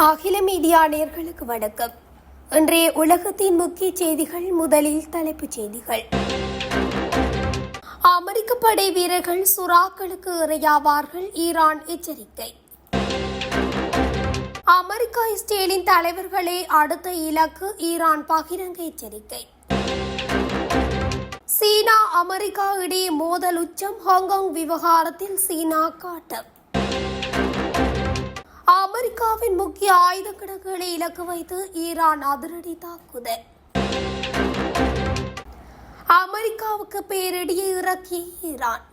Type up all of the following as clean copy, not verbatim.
அகில மீடியா நேயர்களுக்கு வணக்கம். இன்றைய உலகத்தின் முக்கிய செய்திகள். முதலில் தலைப்புச் செய்திகள். அமெரிக்க படை வீரர்கள் சுறாக்களுக்கு இரையாவார்கள், ஈரான் எச்சரிக்கை. அமெரிக்கா இஸ்ரேலின் தலைவர்களே அடுத்த இலக்கு, ஈரான் பகிரங்க எச்சரிக்கை. சீனா அமெரிக்கா இடையே மோதல் உச்சம், ஹாங்காங் விவகாரத்தில் சீனா காட்டம். அமெரிக்காவின் முக்கிய ஆயுத கிடங்குகளை இலக்கு வைத்து ஈரான் அதிரடி தாக்குதல். அமெரிக்காவுக்கு பேரிடியை இறக்கிய ஈரான்.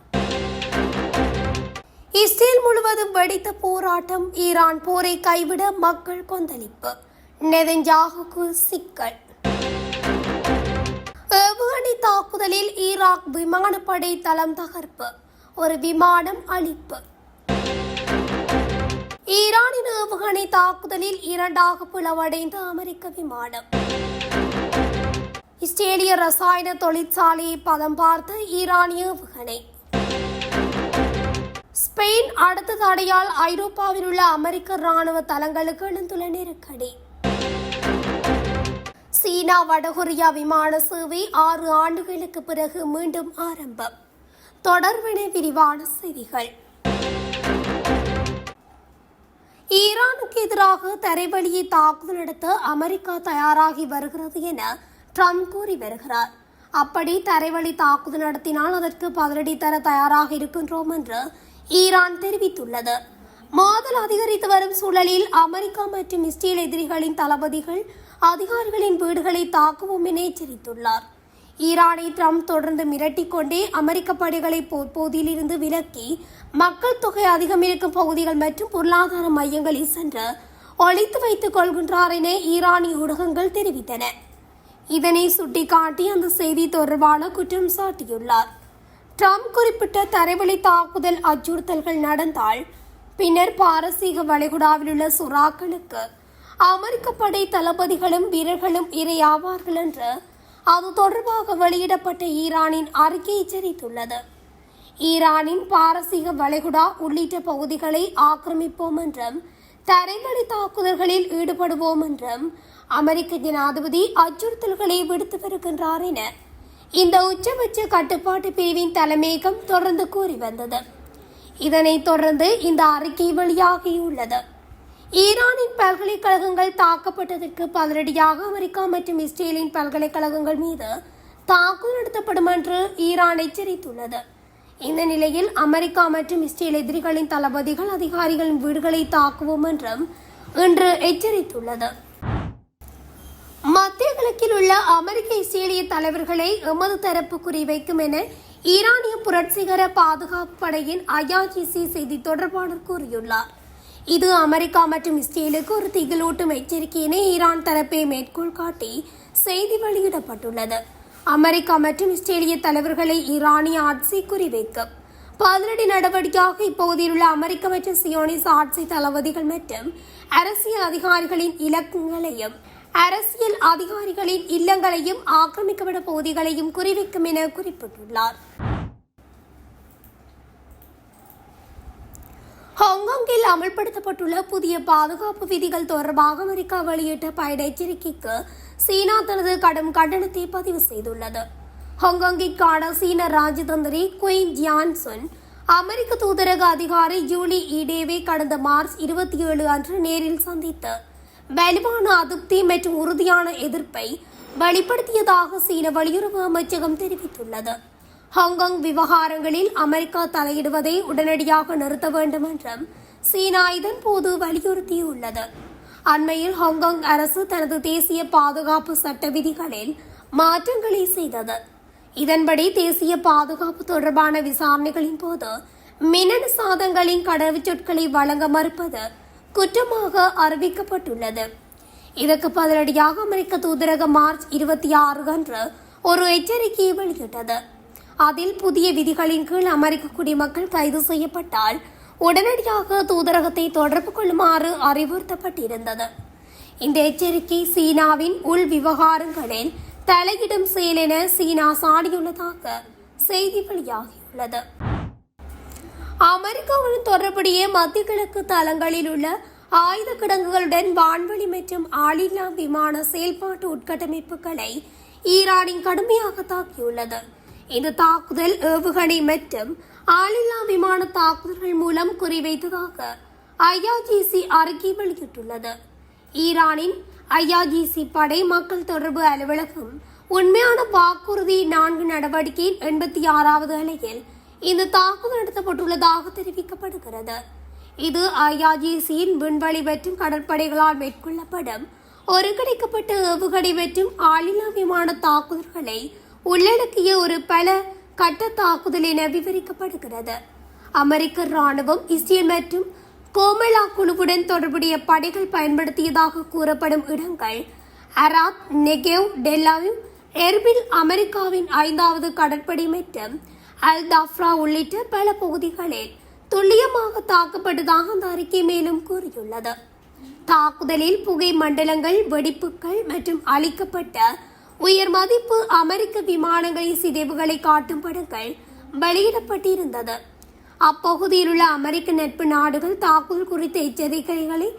இஸ்ரேல் முழுவதும் வெடித்த போராட்டம், ஈரான் போரை கைவிட மக்கள் கொந்தளிப்பு, நெதன்யாகுவுக்கு சிக்கல். ஏவுகணை தாக்குதலில் ஈராக் விமானப்படை தளம் தகர்ப்பு, ஒரு விமானம் அழிப்பு. ஈரானின் ஏவுகணை தாக்குதலில் இரண்டாக பிளவடைந்த அமெரிக்க விமானம். இஸ்ரேலிய ரசாயன தொழிற்சாலையை பதம் பார்த்த ஈரானிய ஏவுகணை. ஸ்பெயின் அடுத்த தடையால் ஐரோப்பாவில் உள்ள அமெரிக்க ராணுவ தளங்களுக்கு எழுந்துள்ள நெருக்கடி. சீனா வடகொரியா விமான சேவை 6 ஆண்டுகளுக்கு பிறகு மீண்டும் ஆரம்பம். தொடர்பென விரிவான செய்திகள். ஈரானுக்கு எதிராக தரைவழியை தாக்குதல் நடத்த அமெரிக்கா தயாராகி வருகிறது என ட்ரம்ப் கூறி வருகிறார். அப்படி தரைவழி தாக்குதல் நடத்தினால் அதற்கு பதிலடி தர தயாராக இருக்கின்றோம் என்று ஈரான் தெரிவித்துள்ளது. மோதல் அதிகரித்து வரும் சூழலில் அமெரிக்கா மற்றும் இஸ்ரேல் எதிரிகளின் தளபதிகள் அதிகாரிகளின் வீடுகளை தாக்குவோம் என எச்சரித்துள்ளார். ஈரானை ட்ரம்ப் தொடர்ந்து மிரட்டிக்கொண்டே அமெரிக்க படைகளை போர்ப்போதிலிருந்து விலக்கி மக்கள் தொகை அதிகம் இருக்கும் பகுதிகள் மற்றும் பொருளாதார மையங்களில் சென்று ஒழித்து வைத்துக் கொள்கின்றார் என ஈரானிய ஊடகங்கள் தெரிவித்தன. இதனை சுட்டிக்காட்டி அந்த செய்தி தொடர்பான குற்றம் சாட்டியுள்ளார். ட்ரம்ப் குறிப்பிட்ட தரைவழி தாக்குதல் அச்சுறுத்தல்கள் நடந்தால் பின்னர் பாரசீக வளைகுடாவில் உள்ள சுறாக்களுக்கு அமெரிக்க படை தளபதிகளும் வீரர்களும் இரையாவார்கள் என்று அது தொடர்பாக வெளியிடப்பட்ட ஈரானின் அறிக்கை எச்சரித்துள்ளது. ஈரானின் பாரசீக வளைகுடா உள்ளிட்ட பகுதிகளை ஆக்கிரமிப்போம் என்றும் தரைவழி தாக்குதல்களில் ஈடுபடுவோம் என்றும் அமெரிக்க ஜனாதிபதி அச்சுறுத்தல்களை விடுத்து வருகின்றார் என இந்த உச்சபட்ச கட்டுப்பாட்டு பிரிவின் தலைமையகம் தொடர்ந்து கூறி வந்தது. இதனைத் தொடர்ந்து இந்த அறிக்கை வெளியாகியுள்ளது. ஈரானின் பல்கலைக்கழகங்கள் தாக்கப்பட்டதற்கு பதிலடியாக அமெரிக்கா மற்றும் இஸ்ரேலின் பல்கலைக்கழகங்கள் மீது தாக்குதல் நடத்தப்படும் என்று ஈரான் எச்சரித்துள்ளது. இந்த நிலையில் அமெரிக்கா மற்றும் இஸ்ரேல் எதிரிகளின் தளபதிகள் அதிகாரிகளின் வீடுகளை தாக்குவோம் என்றும் இன்று எச்சரித்துள்ளது. மத்திய கிழக்கில் உள்ள அமெரிக்க இஸ்ரேலிய தலைவர்களை எமது தரப்பு குறிவைக்கும் என ஈரானிய புரட்சிகர பாதுகாப்பு படையின் IRGC செய்தி தொடர்பாளர் கூறியுள்ளார். இது அமெரிக்கா மற்றும் இஸ்ரேலுக்கு ஒரு திகிலூட்டும் எச்சரிக்கை என ஈரான் தரப்பை மேற்கோள் காட்டி செய்தி வெளியிடப்பட்டுள்ளது. அமெரிக்கா மற்றும் இஸ்ரேலிய தலைவர்களை ஈரானிய ஆட்சி குறிவைக்கும். பதிலடி நடவடிக்கையாக இப்பகுதியில் உள்ள அமெரிக்க மற்றும் சியோனிஸ் ஆட்சி தளபதிகள் மற்றும் அரசியல் அதிகாரிகளின் இலக்குகளையும் அரசியல் அதிகாரிகளின் இல்லங்களையும் ஆக்கிரமிக்கப்பட்ட பகுதிகளையும் குறிவைக்கும் என குறிப்பிட்டுள்ளார். ஹாங்காங்கில் அமல்படுத்தப்பட்டுள்ள புதிய பாதுகாப்பு விதிகள் தொடர்பாக அமெரிக்கா வெளியிட்ட பயண எச்சரிக்கைக்கு சீனா தனது கடும் கண்டனத்தை பதிவு செய்துள்ளது. ஹாங்காங்கிற்கான சீன ராஜதந்திரி குயின் ஜியான்சுன் அமெரிக்க தூதரக அதிகாரி ஜூலி ஈடேவை கடந்த மார்ச் 27 அன்று நேரில் சந்தித்து வலுவான அதிருப்தி மற்றும் உறுதியான எதிர்ப்பை வெளிப்படுத்தியதாக சீன வெளியுறவு அமைச்சகம் தெரிவித்துள்ளது. ஹாங்காங் விவகாரங்களில் அமெரிக்கா தலையிடுவதை உடனடியாக நிறுத்த வேண்டும் என்றும் சீனா இதன் போது வலியுறுத்தியுள்ளது. அண்மையில் ஹாங்காங் அரசு தனது தேசிய பாதுகாப்பு சட்ட விதிகளில் மாற்றங்களை செய்தது. இதன்படி தேசிய பாதுகாப்பு தொடர்பான விசாரணைகளின் போது மின்னணு சாதனங்களின் கடவுச்சொற்களை வழங்க மறுப்பது குற்றமாக அறிவிக்கப்பட்டுள்ளது. இதற்கு பதிலடியாக அமெரிக்க தூதரகம் மார்ச் 26 அன்று ஒரு எச்சரிக்கையை வெளியிட்டது. அதில் புதிய விதிகளின் கீழ் அமெரிக்க குடிமக்கள் கைது செய்யப்பட்டால் உடனடியாக தூதரகத்தை தொடர்பு கொள்ளுமாறு அறிவுறுத்தப்பட்டிருந்தது. இந்த எச்சரிக்கை சீனாவின் உள் விவகாரங்களில் தலையிடும் செயல் என சீனா சாடியுள்ளதாக செய்தி வெளியாகியுள்ளது. அமெரிக்காவுடன் தொடர்புடைய மத்திய கிழக்கு தளங்களில் உள்ள ஆயுத கிடங்குகளுடன் வான்வெளி மற்றும் ஆளில்லா விமான செயல்பாட்டு உட்கட்டமைப்புகளை ஈரானின் கடுமையாக தாக்கியுள்ளது. இந்த தாக்குதல் ஏவுகணை மற்றும் ஆளில்லா விமான தாக்குதல்கள் மூலம் குறிவைத்ததாக IRGC அறிக்கை வெளியிட்டுள்ளது. ஈரானின் IRGC படை மக்கள் தொடர்பு அலுவலகம் உண்மையான வாக்குறுதி 4 நடவடிக்கையின் 86வது அலையில் இந்த தாக்குதல் நடத்தப்பட்டுள்ளதாக தெரிவிக்கப்படுகிறது. இது IRGCயின் விண்வெளி மற்றும் கடற்படைகளால் மேற்கொள்ளப்படும் ஒருங்கிணைக்கப்பட்ட ஏவுகணை மற்றும் ஆளில்லா விமான தாக்குதல்களை உள்ளடக்கிய ஒரு பல கட்ட தாக்குதல் என விவரிக்கப்படுகிறது. அமெரிக்க ராணுவம் இஸ்ரேல் மற்றும் கோமலா குழுவுடன் தொடர்புடைய படைகள் பயன்படுத்தியதாக கூறப்படும் இடங்கள் அராத், நெகேவ், டெல்லாவிவ், எர்பில், அமெரிக்காவின் 5வது கடற்படை மற்றும் அல் தாஃப்ரா உள்ளிட்ட பல பகுதிகளில் துல்லியமாக தாக்கப்பட்டதாக அந்த அறிக்கை மேலும் கூறியுள்ளது. தாக்குதலில் புகை மண்டலங்கள், வெடிப்புகள் மற்றும் அளிக்கப்பட்ட உயர் மதிப்பு அமெரிக்க விமானங்களின் சிதைவுகளை காட்டும் படங்கள் வெளியிடப்பட்டிருந்தது. அப்பகுதியில் உள்ள அமெரிக்க நட்பு நாடுகள் தாக்குதல் குறித்த எச்சரிக்கைகளை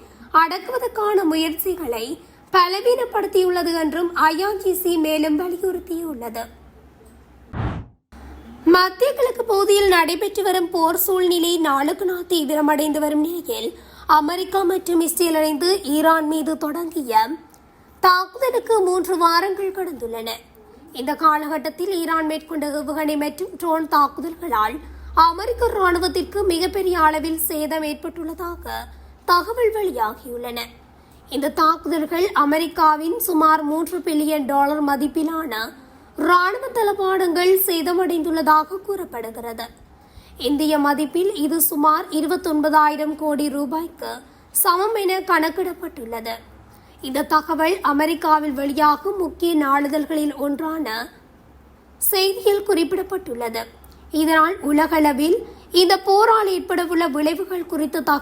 அடக்குவதற்கான முயற்சிகளை பலவீனப்படுத்தியுள்ளது என்றும் IRGC மேலும் வலியுறுத்தியுள்ளது. மத்திய கிழக்கு பகுதியில் நடைபெற்று வரும் போர் சூழ்நிலை நாளுக்கு நாள் தீவிரமடைந்து வரும் நிலையில் அமெரிக்கா மற்றும் இஸ்ரேல் இணைந்து ஈரான் மீது தொடங்கிய தாக்குதலுக்கு 3 வாரங்கள் கடந்துள்ளன. இந்த காலகட்டத்தில் ஈரான் மேற்கொண்ட ஏவுகணை மற்றும் ட்ரோன் தாக்குதல்களால் அமெரிக்க ராணுவத்திற்கு மிகப்பெரிய அளவில் சேதம் ஏற்பட்டுள்ளதாக தகவல் வெளியாகியுள்ளன. இந்த தாக்குதல்கள் அமெரிக்காவின் சுமார் $3 பில்லியன் மதிப்பிலான ராணுவ தளபாடங்கள் சேதமடைந்துள்ளதாக கூறப்படுகிறது. இந்திய மதிப்பில் இது சுமார் 29,000 கோடி ரூபாய்க்கு சமம் என கணக்கிடப்பட்டுள்ளது. இந்த தகவல் அமெரிக்காவில் வெளியாகும் முக்கிய நாளிதழ்களில் ஒன்றான செய்தியில் குறிப்பிடப்பட்டுள்ளது. இதனால் உலகளவில் இந்த போரால் ஏற்படவுள்ள விளைவுகள் குறித்த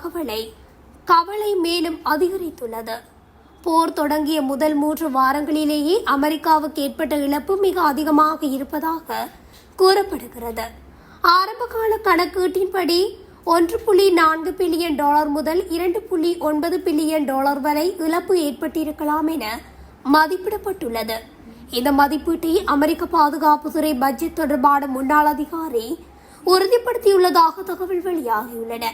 கவலை மேலும் அதிகரித்துள்ளது. போர் தொடங்கிய முதல் 3 வாரங்களிலேயே அமெரிக்காவுக்கு ஏற்பட்ட இழப்பு மிக அதிகமாக இருப்பதாக கூறப்படுகிறது. ஆரம்பகால கணக்கீட்டின்படி $1.4 பில்லியன் முதல் $2.9 பில்லியன் வரை இழப்பு ஏற்பட்டிருக்கலாம் என மதிப்பிடப்பட்டுள்ளது. இந்த மதிப்பீட்டை அமெரிக்க பாதுகாப்புத்துறை பட்ஜெட் தொடர்பான முன்னாள் அதிகாரி உறுதிப்படுத்தியுள்ளதாக தகவல் வெளியாகியுள்ளன.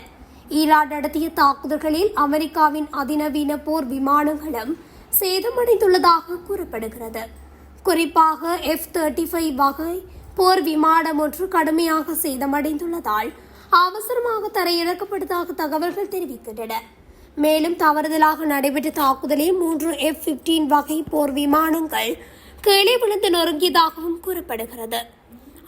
ஈரான் நடத்திய தாக்குதல்களில் அமெரிக்காவின் அதிநவீன போர் விமானங்களும் சேதமடைந்துள்ளதாக கூறப்படுகிறது. குறிப்பாக F-35 வகை போர் விமானம் ஒன்று கடுமையாக சேதமடைந்துள்ளதால் அவசரமாக தரையிறக்கப்பட்டதாக தகவல்கள் தெரிவிக்கின்றன. மேலும் தவறுதலாக நடைபெற்ற தாக்குதலில் 3 F-15 வகை போர் விமானங்கள் கீழே விழுந்து நொறுங்கியதாகவும் கூறப்படுகிறது.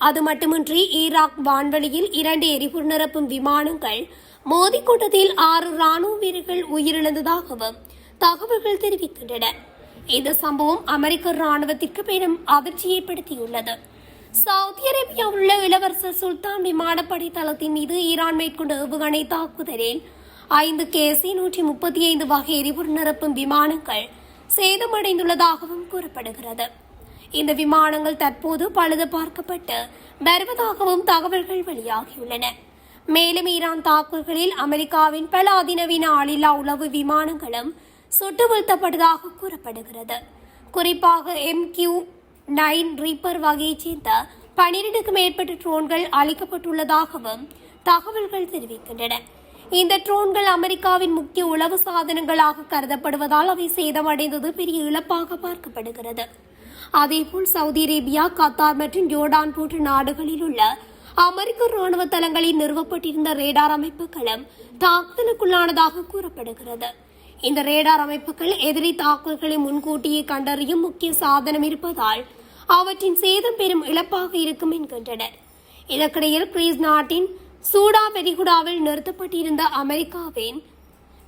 அது மட்டுமின்றி ஈராக் வான்வெளியில் 2 எரிபொருள் நிரப்பும் விமானங்கள் மோதிக்கொண்டதில் 6 ராணுவ வீரர்கள் உயிரிழந்ததாகவும் தகவல்கள் தெரிவிக்கின்றன. இந்த சம்பவம் அமெரிக்க ராணுவத்திற்கு பெரும் அதிர்ச்சி ஏற்படுத்தியுள்ளது. சவுதி அரேபியாவில் உள்ள இளவரசர் சுல்தான் விமானப்படை தளத்தின் மீது ஈரான் மேற்கொண்ட ஏவுகணை தாக்குதலில் 5 KC-135 வகை எரிபொருள் நிரப்பும் விமானங்கள் சேதமடைந்துள்ளதாகவும் கூறப்படுகிறது. இந்த விமானங்கள் தற்போது பழுது பார்க்கப்பட்டு வருவதாகவும் தகவல்கள் வெளியாகியுள்ளன. மேலும் ஈரான் தாக்குதல்களில் அமெரிக்காவின் பல அதிநவீன ஆளில்லா உளவு விமானங்களும் சுட்டு வீழ்த்தப்பட்டதாக கூறப்படுகிறது. குறிப்பாக MQ-9 ரீப்பர் வகையைச் சேர்ந்த 12க்கும் மேற்பட்ட ட்ரோன்கள் அளிக்கப்பட்டுள்ளதாகவும் தகவல்கள் தெரிவிக்கின்றன. இந்த ட்ரோன்கள் அமெரிக்காவின் முக்கிய உளவு சாதனங்களாக கருதப்படுவதால் அவை சேதமடைந்தது பெரிய இழப்பாக பார்க்கப்படுகிறது. அதேபோல் சவுதி அரேபியா, கத்தார் மற்றும் ஜோர்டான் போன்ற நாடுகளில் உள்ள அமெரிக்க ராணுவ தளங்களில் நிறுவப்பட்டிருந்த ரேடார் அமைப்புகளும் தாக்குதலுக்குள்ளானதாக கூறப்படுகிறது. இந்த ரேடார் அமைப்புகள் எதிரி தாக்குதல்களை முன்கூட்டியே கண்டறியும் முக்கிய சாதனம் இருப்பதால் அவற்றின் சேதம் பெரும் இழப்பாக இருக்கும் என்கின்றனர். இதற்கிடையில் கிரீஸ் நாட்டின் சூடா வெரிகுடாவில் நிறுத்தப்பட்டிருந்த அமெரிக்காவின்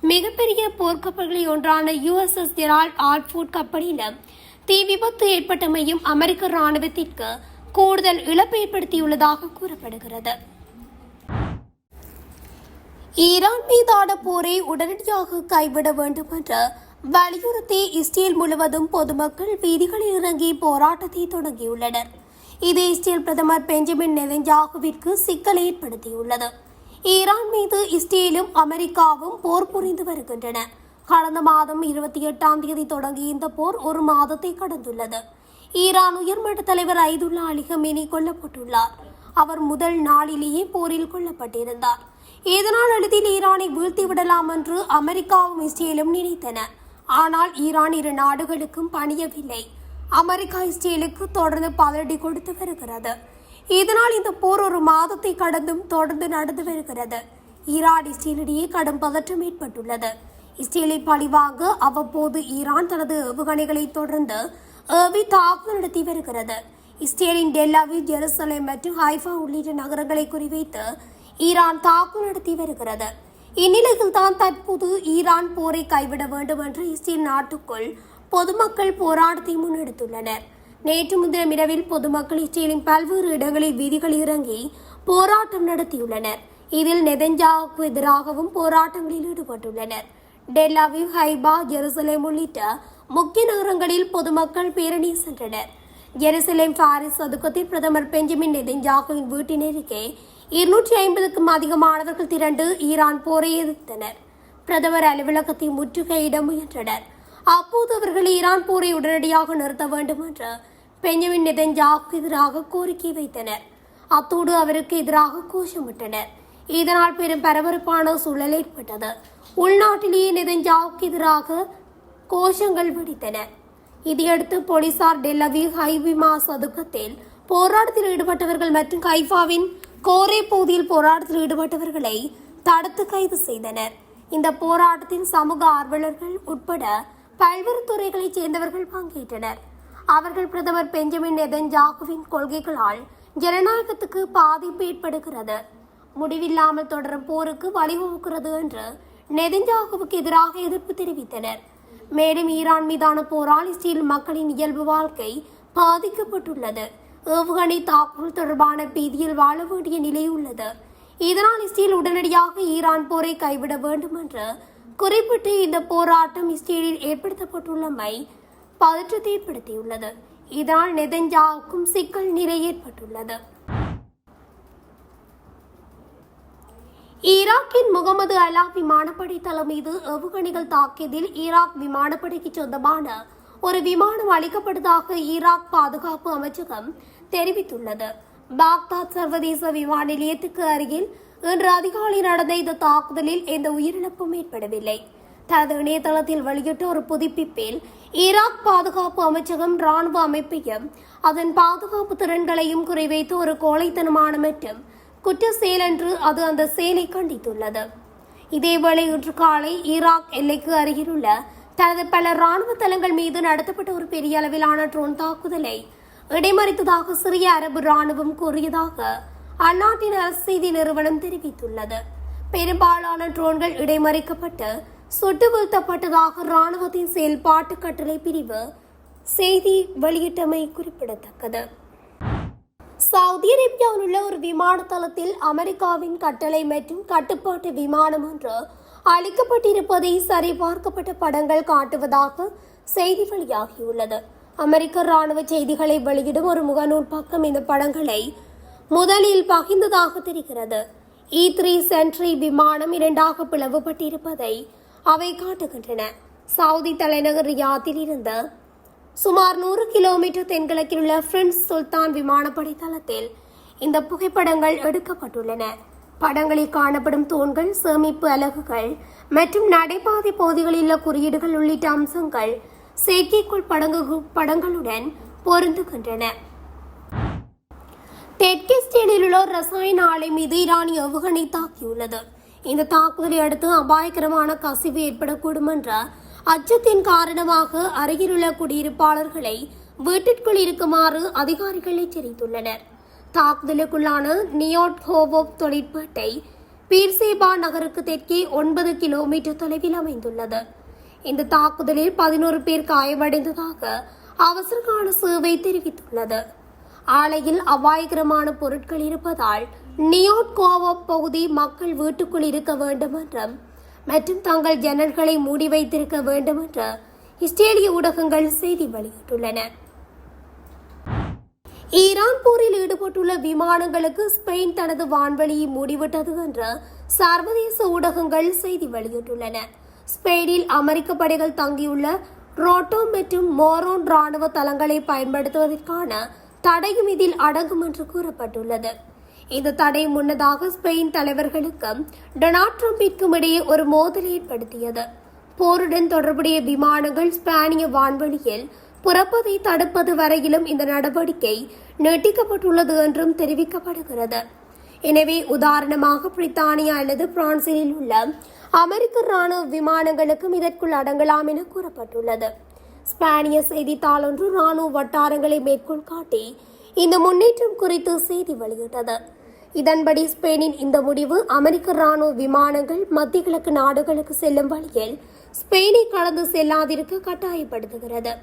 மிகப்பெரிய போர்க்கப்பல்களில் ஒன்றான USS ஜெரால்ட் ஆர் ஃபோர்ட் கப்பலிலும் தீ விபத்து ஏற்பட்டமையும் அமெரிக்க ராணுவத்திற்கு கூடுதல் இழப்பு ஏற்படுத்தியுள்ளதாக கூறப்படுகிறது. ஈரான் மீதான போரை உடனடியாக கைவிட வேண்டும் என்று வலியுறுத்தி இஸ்ரேல் முழுவதும் பொதுமக்கள் வீதிகளில் இறங்கி போராட்டத்தை தொடங்கியுள்ளனர். இது இஸ்ரேல் பிரதமர் பெஞ்சமின் நெதன்யாகுவிற்கு சிக்கலை ஏற்படுத்தியுள்ளது. ஈரான் மீது இஸ்ரேலும் அமெரிக்காவும் போர் புரிந்து வருகின்றன. கடந்த மாதம் 28ஆம் தேதி தொடங்கிய இந்த போர் ஒரு மாதத்தை கடந்துள்ளது. ஈரான் உயர்மட்ட தலைவர் ஐதுல்லா அலி கமேனி கொல்லப்பட்டுள்ளார். அவர் முதல் நாளிலேயே போரில் கொல்லப்பட்டிருந்தார். இதனால் எளிதில் ஈரானை வீழ்த்திவிடலாம் என்று அமெரிக்காவும் இஸ்ரேலும் நினைத்தன. ஆனால் ஈரான் இரு நாடுகளுக்கும் பணியவில்லை. அமெரிக்கா இஸ்ரேலுக்கு தொடர்ந்து பதிலடி கொடுத்து வருகிறது. இதனால் இந்த போர் ஒரு மாதத்தை கடந்தும் தொடர்ந்து நடந்து வருகிறது. ஈரான் இஸ்ரேலிடையே கடும் பதற்றம் ஏற்பட்டுள்ளது. இஸ்ரேலை பழிவாங்க அவ்வப்போது ஈரான் தனது ஏவுகணைகளை தொடர்ந்து ஏவி தாக்குதல் நடத்தி வருகிறது. இஸ்ரேலின் டெல் அவீவ், ஜெருசலேம் மற்றும் ஹைஃபா உள்ளிட்ட நகரங்களை குறிவைத்து ஈரான் தாக்குதல் நடத்தி வருகிறது. இந்நிலையில் தான் தற்போது ஈரான் போரை கைவிட வேண்டும் என்று இஸ்ரேல் நாட்டுக்குள் பொதுமக்கள் போராட்டத்தை முன்னெடுத்துள்ளனர். நேற்று முன்தினம் இரவில் பொதுமக்கள் இஸ்ரேலின் பல்வேறு இடங்களில் வீதிகளில் இறங்கி போராட்டம் நடத்தியுள்ளனர். இதில் நெதன்யாஹுவுக்கு எதிராகவும் போராட்டங்களில் ஈடுபட்டுள்ளனர். டெல் அவீவ், ஹைபா, ஜெருசலேம் உள்ளிட்ட முக்கிய நகரங்களில் பொதுமக்கள் பேரணி சென்றனர். ஜெருசலேம் பாரிஸ் சதுக்கத்தில் பிரதமர் பெஞ்சமின் நெதன்யாஹுவின் வீட்டின் அருகே 250க்கும் அதிகமானவர்கள் திரண்டு ஈரான் போரை எதிர்த்தனர். பிரதமர் அலுவலகத்தை முற்றுகையிட முயன்றனர். அப்போது அவர்கள் ஈரான் போரை உடனடியாக நிறுத்த வேண்டும் என்று பெஞ்சமின் நெதன்யாஹுவுக்கு எதிராக கோரிக்கை வைத்தனர். அத்தோடு அவருக்கு எதிராக கோஷமிட்டனர். இதனால் பெரும் பரபரப்பான சூழல் ஏற்பட்டது. உள்நாட்டிலேயே நெதன்யாஹுவுக்கு எதிராக கோஷங்கள் வெடித்தன. இதையடுத்து போலீசார் டெல் அவீவ், ஹைபிமா சதுக்கத்தில் போராட்டத்தில் ஈடுபட்டவர்கள் மற்றும் ஹைஃபாவின் கோரே பகுதியில் போராட்டத்தில் ஈடுபட்டவர்களை தடுத்து கைது செய்தனர். இந்த போராட்டத்தில் சமூக ஆர்வலர்கள் உட்பட பல்வேறு துறைகளைச் சேர்ந்தவர்கள் பங்கேற்றனர். அவர்கள் பிரதமர் பெஞ்சமின் நெதன்யாஹுவின் கொள்கைகளால் ஜனநாயகத்துக்கு பாதிப்பு ஏற்படுகிறது, முடிவில்லாமல் தொடரும் போருக்கு வழிவகுக்கிறது என்று நெதன்யாஹுவுக்கு எதிராக எதிர்ப்பு தெரிவித்தனர். மேலும் ஈரான் மீதான போரால் இஸ்ரேல் மக்களின் இயல்பு வாழ்க்கை பாதிக்கப்பட்டுள்ளது. ஏவுகணை தாக்குதல் தொடர்பான பீதியில் வாழ வேண்டிய நிலை உள்ளது. இதனால் இஸ்ரேல் உடனடியாக ஈரான் போரை கைவிட வேண்டும் என்று குறிப்பிட்டு இந்த போராட்டம் இஸ்ரேலில் ஏற்படுத்தப்பட்டுள்ளமை பதற்றத்தை ஏற்படுத்தியுள்ளது. இதனால் நெதன்யாஹுவுக்கும் சிக்கல் நிலை ஏற்பட்டுள்ளது. ஈராக்கின் முகமது அலா விமானப்படை தளம் மீது ஏவுகணைகள் தாக்கியதில் ஈராக் விமானப்படைக்கு சொந்தமான ஒரு விமானம் அளிக்கப்பட்டதாக ஈராக் பாதுகாப்பு அமைச்சகம் தெரிவித்துள்ளது. பாக்தாத் சர்வதேச விமான நிலையத்துக்கு அருகில் இன்று அதிகாலை நடந்த இந்த தாக்குதலில் எந்த உயிரிழப்பும் ஏற்படவில்லை. தனது இணையதளத்தில் வெளியிட்ட ஒரு புதுப்பிப்பில் ஈராக் பாதுகாப்பு அமைச்சகம் ராணுவ அமைப்பையும் அதன் பாதுகாப்பு திறன்களையும் குறிவைத்து ஒரு கோழைத்தனமான மற்றும் குற்ற செயல் என்று அது அந்த செயலை கண்டித்துள்ளது. இதேவேளை இன்று காலை ஈராக் எல்லைக்கு அருகிலுள்ள தனது பல ராணுவ தளங்கள் மீது நடத்தப்பட்ட ஒரு பெரிய அளவிலான ட்ரோன் தாக்குதலை இடைமறித்ததாக சிரிய அரபு ராணுவம் கூறியதாக அந்நாட்டின் அரசு செய்தி நிறுவனம் தெரிவித்துள்ளது. பெரும்பாலான ட்ரோன்கள் இடைமறிக்கப்பட்டு சுட்டு வீழ்த்தப்பட்டதாக ராணுவத்தின் செயல்பாட்டு கட்டளை பிரிவு செய்தி வெளியிட்டமை குறிப்பிடத்தக்கது. சவுதி அரேபியாவில் உள்ள ஒரு விமான தளத்தில் அமெரிக்காவின் கட்டளை மற்றும் கட்டுப்பாட்டு விமானம் ஒன்று அளிக்கப்பட்டிருப்பதை சரிபார்க்கப்பட்ட படங்கள் காட்டுவதாக செய்தி வெளியாகியுள்ளது. அமெரிக்க ராணுவ செய்திகளை வெளியிடும் ஒரு முகநூல் பக்கம் இந்த படங்களை முதலில் பகிர்ந்ததாக தெரிகிறது. E3 சென்ட்ரி விமானம் இரண்டாக பிளவுபட்டிருப்பதை அவை காட்டுகின்றன. சவுதி தலைநகர் ரியாத்தில் இருந்து சுமார் 100 கிலோமீட்டர் தென்கிழக்கில் உள்ள பிரின்ஸ் சுல்தான் விமானப்படை தளத்தில் இந்த புகைப்படங்கள் எடுக்கப்பட்டுள்ளன. படங்களில் காணப்படும் தூண்கள், சேமிப்பு அலகுகள் மற்றும் நடைபாதை பகுதிகளில் உள்ள குறியீடுகள் உள்ளிட்ட அம்சங்கள் செயற்கைக்கோள் படங்களுடன் பொருந்துகின்றன. தெற்கே இஸ்ரேலில் உள்ள ரசாயன ஆலை மீது ஈரானிய ஏவுகணை தாக்கியுள்ளது. இந்த தாக்குதலை அடுத்து அபாயகரமான கசிவு ஏற்படக்கூடும் என்ற அச்சத்தின் காரணமாக அருகிலுள்ள குடியிருப்பாளர்களை வீட்டிற்குள் இருக்குமாறு அதிகாரிகள் எச்சரித்துள்ளனர். தாக்குதலுக்குள்ளான நியோட்ஹோவோவ் தொழிற்பேட்டை பீர்சேபா நகருக்கு தெற்கே 9 கிலோமீட்டர் தொலைவில் அமைந்துள்ளது. இந்த தாக்குதலில் 11 பேர் காயமடைந்ததாக அவசரகால சேவை தெரிவித்துள்ளது. ஆலையில் அபாயகரமான பொருட்கள் இருப்பதால் நியோட்கோவோவ் பகுதி மக்கள் வீட்டுக்குள் இருக்க வேண்டும் என்றும் மற்றும் தங்கள் ஜன்னல்களை மூடி வைத்திருக்க வேண்டும் என்று இஸ்ரேலிய ஊடகங்கள் செய்தி வெளியிட்டுள்ளன. ஈரான் போரில் ஈடுபட்டுள்ள விமானங்களுக்கு ஸ்பெயின் தனது வான்வெளியை மூடிவிட்டது என்று சர்வதேச ஊடகங்கள் செய்தி வெளியிட்டுள்ளன. ஸ்பெயினில் அமெரிக்க படைகள் தங்கியுள்ள ரோட்டோ மற்றும் மோரோன் ராணுவ தளங்களை பயன்படுத்துவதற்கான தடையும் இதில் அடங்கும் என்று கூறப்பட்டுள்ளது. இந்த தடை முன்னதாக ஸ்பெயின் தலைவர்களுக்கும் டொனால்ட் ட்ரம்பிற்கும் இடையே ஒரு மோதலை ஏற்படுத்தியது. போருடன் தொடர்புடைய விமானங்கள் ஸ்பானிய வான்வெளியில் புறப்பதை தடுப்பது வரையிலும் இந்த நடவடிக்கை நீட்டிக்கப்பட்டுள்ளது என்றும் தெரிவிக்கப்படுகிறது. எனவே உதாரணமாக பிரித்தானியா அல்லது பிரான்சில் உள்ள அமெரிக்க ராணுவ விமானங்களுக்கும் இதற்குள் அடங்கலாம் என கூறப்பட்டுள்ளது. ஸ்பானிய செய்தித்தாள் ஒன்று ராணுவ வட்டாரங்களை மேற்கோள் காட்டி இந்த முன்னேற்றம் குறித்து செய்தி வெளியிட்டது. இதன்படி ஸ்பெயினின் இந்த முடிவு அமெரிக்க ராணுவ விமானங்கள் மத்திய கிழக்கு நாடுகளுக்கு செல்லும் வழியில் ஸ்பெயினை கடந்து செல்லாதிருக்க கட்டாயப்படுத்துகிறது.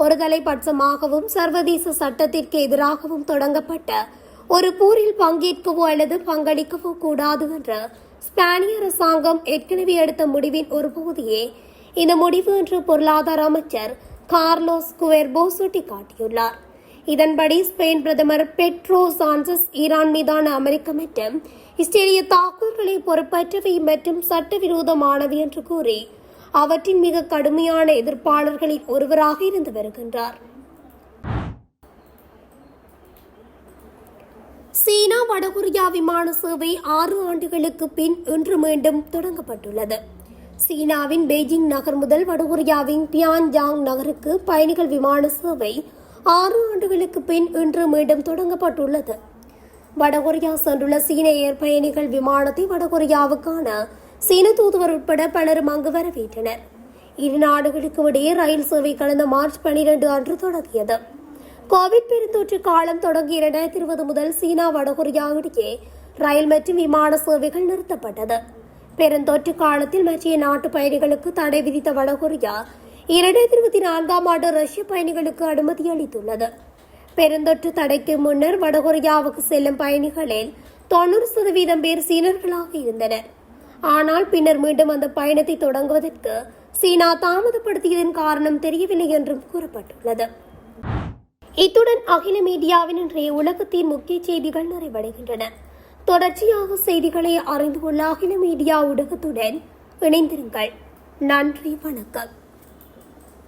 ஒரு தலைபட்சமாகவும் சர்வதேச சட்டத்திற்கு எதிராகவும் தொடங்கப்பட்ட ஒரு போரில் பங்கேற்கவோ அல்லது பங்களிக்கவோ கூடாது என்ற ஸ்பானிய அரசாங்கம் ஏற்கனவே எடுத்த முடிவின் ஒரு பகுதியே இந்த முடிவு என்று பொருளாதார அமைச்சர் கார்லோஸ் குவெர்போ சுட்டிக்காட்டியுள்ளார். இதன்படி ஸ்பெயின் பிரதமர் பெட்ரோ சான்சஸ் ஈரான் மீதான அமெரிக்க மற்றும் இஸ்ரேலிய தாக்குதல்களை பொறுப்பற்றவை மற்றும் சட்டவிரோதமானவை என்று கூறி அவற்றின் மிக கடுமையான எதிர்ப்பாளர்களில் ஒருவராக இருந்து வருகின்றார். சீனா வடகொரியா விமான சேவை 6 ஆண்டுகளுக்கு பின் இன்று மீண்டும் தொடங்கப்பட்டுள்ளது. சீனாவின் பெய்ஜிங் நகர் முதல் வடகொரியாவின் பியான்ஜாங் நகருக்கு பயணிகள் விமான சேவை 6 ஆண்டுகளுக்கு பின் இன்று மீண்டும் தொடங்கப்பட்டுள்ளது. வடகொரியா சென்றுள்ள சீன ஏர் பயணிகள் விமானத்தை வடகொரியாவுக்கான சீன தூதுவர் உட்பட பலரும் அங்கு வரவேற்றனர். இரு நாடுகளுக்கும் இடையே ரயில் சேவை கடந்த மார்ச் 12 அன்று தொடங்கியது. கோவிட் பெருந்தொற்று காலம் தொடங்கிய 2020 முதல் சீனா வடகொரியா இடையே ரயில் மற்றும் விமான சேவைகள் நிறுத்தப்பட்டது. பெருந்தொற்று காலத்தில் மற்ற நாட்டு பயணிகளுக்கு தடை விதித்த வடகொரியா 2024 ஆண்டு ரஷ்ய பயணிகளுக்கு அனுமதி அளித்துள்ளது. பெருந்தொற்று தடைக்கு முன்னர் வடகொரியாவுக்கு செல்லும் பயணிகளில் 90% பேர் சீனர்களாக இருந்தனர். ஆனால் பின்னர் மீண்டும் அந்த பயணத்தை தொடங்குவதற்கு சீனா தாமதப்படுத்தியதன் காரணம் தெரியவில்லை என்றும் கூறப்பட்டுள்ளது. இத்துடன் அகில மீடியாவின் இன்றைய உலகத்தின் முக்கிய செய்திகள் நிறைவடைகின்றன. தொடர்ச்சியாக செய்திகளை அறிந்து கொள்ள அகில மீடியா ஊடகத்துடன் இணைந்திருங்கள். நன்றி, வணக்கம்.